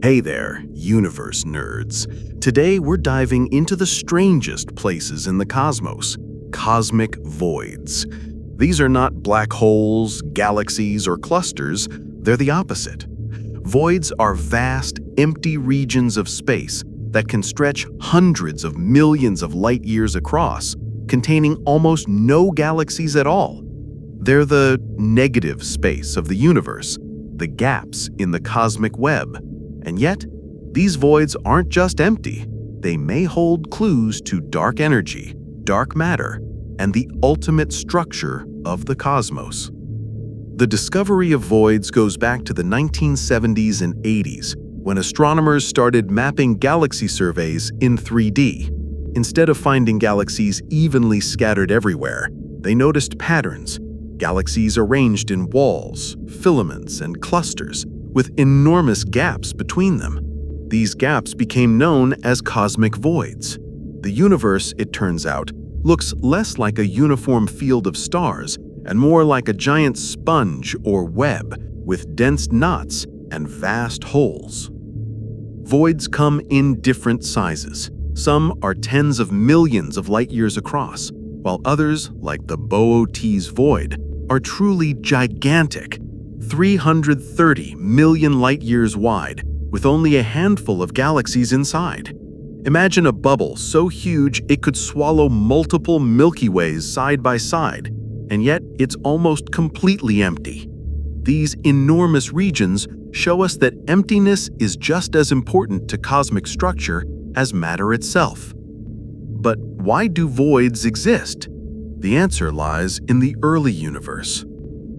Hey there, universe nerds. Today we're diving into the strangest places in the cosmos, cosmic voids. These are not black holes, galaxies, or clusters, they're the opposite. Voids are vast, empty regions of space that can stretch hundreds of millions of light years across, containing almost no galaxies at all. They're the negative space of the universe, the gaps in the cosmic web. And yet, these voids aren't just empty. They may hold clues to dark energy, dark matter, and the ultimate structure of the cosmos. The discovery of voids goes back to the 1970s and 80s, when astronomers started mapping galaxy surveys in 3D. Instead of finding galaxies evenly scattered everywhere, they noticed patterns, galaxies arranged in walls, filaments, and clusters, with enormous gaps between them. These gaps became known as cosmic voids. The universe, it turns out, looks less like a uniform field of stars and more like a giant sponge or web with dense knots and vast holes. Voids come in different sizes. Some are tens of millions of light years across, while others, like the Boötes void, are truly gigantic, 330 million light-years wide, with only a handful of galaxies inside. Imagine a bubble so huge it could swallow multiple Milky Ways side by side, and yet it's almost completely empty. These enormous regions show us that emptiness is just as important to cosmic structure as matter itself. But why do voids exist? The answer lies in the early universe.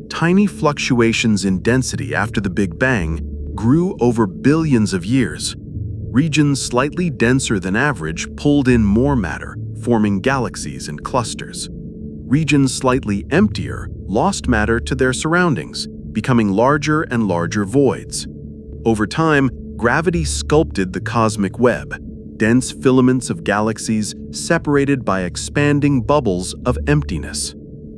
Tiny fluctuations in density after the Big Bang grew over billions of years. Regions slightly denser than average pulled in more matter, forming galaxies and clusters. Regions slightly emptier lost matter to their surroundings, becoming larger and larger voids. Over time, gravity sculpted the cosmic web, dense filaments of galaxies separated by expanding bubbles of emptiness.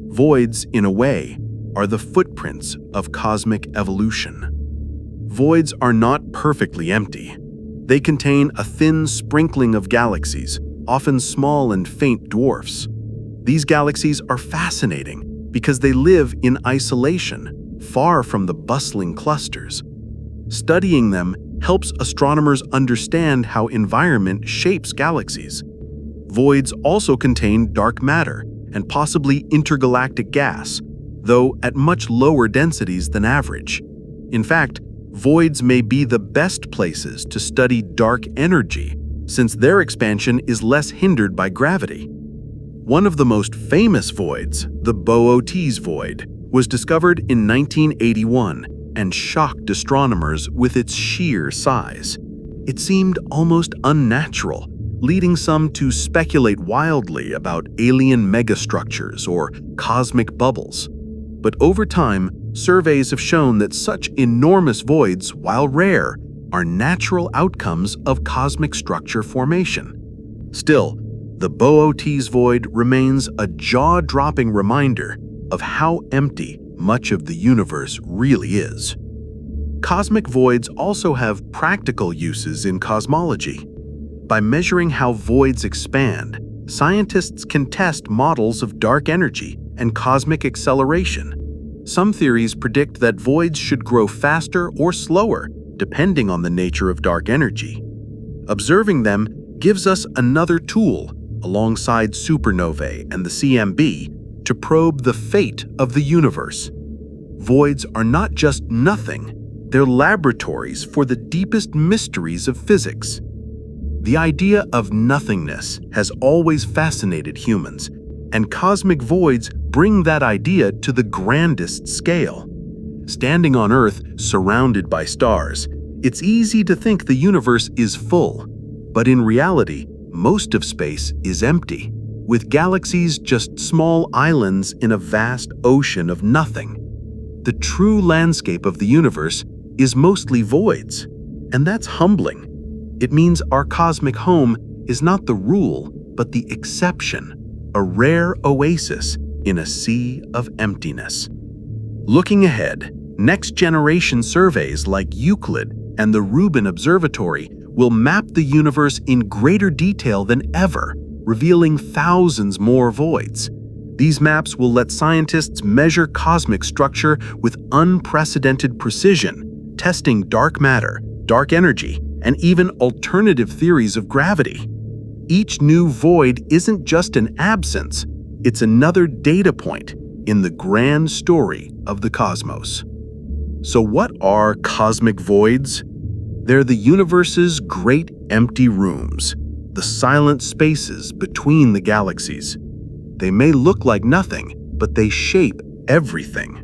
Voids, in a way, are the footprints of cosmic evolution. Voids are not perfectly empty. They contain a thin sprinkling of galaxies, often small and faint dwarfs. These galaxies are fascinating because they live in isolation, far from the bustling clusters. Studying them helps astronomers understand how environment shapes galaxies. Voids also contain dark matter and possibly intergalactic gas, though at much lower densities than average. In fact, voids may be the best places to study dark energy, since their expansion is less hindered by gravity. One of the most famous voids, the Boötes void, was discovered in 1981 and shocked astronomers with its sheer size. It seemed almost unnatural, leading some to speculate wildly about alien megastructures or cosmic bubbles. But over time, surveys have shown that such enormous voids, while rare, are natural outcomes of cosmic structure formation. Still, the Boötes void remains a jaw-dropping reminder of how empty much of the universe really is. Cosmic voids also have practical uses in cosmology. By measuring how voids expand, scientists can test models of dark energy and cosmic acceleration. Some theories predict that voids should grow faster or slower, depending on the nature of dark energy. Observing them gives us another tool, alongside supernovae and the CMB, to probe the fate of the universe. Voids are not just nothing, they're laboratories for the deepest mysteries of physics. The idea of nothingness has always fascinated humans, and cosmic voids bring that idea to the grandest scale. Standing on Earth, surrounded by stars, it's easy to think the universe is full, but in reality, most of space is empty, with galaxies just small islands in a vast ocean of nothing. The true landscape of the universe is mostly voids, and that's humbling. It means our cosmic home is not the rule, but the exception, a rare oasis in a sea of emptiness. Looking ahead, next-generation surveys like Euclid and the Rubin Observatory will map the universe in greater detail than ever, revealing thousands more voids. These maps will let scientists measure cosmic structure with unprecedented precision, testing dark matter, dark energy, and even alternative theories of gravity. Each new void isn't just an absence, it's another data point in the grand story of the cosmos. So what are cosmic voids? They're the universe's great empty rooms, the silent spaces between the galaxies. They may look like nothing, but they shape everything.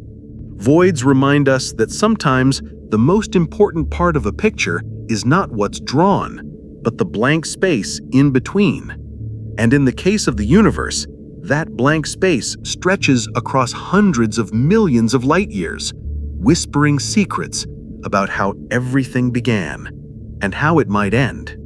Voids remind us that sometimes the most important part of a picture is not what's drawn, but the blank space in between. And in the case of the universe, that blank space stretches across hundreds of millions of light years, whispering secrets about how everything began and how it might end.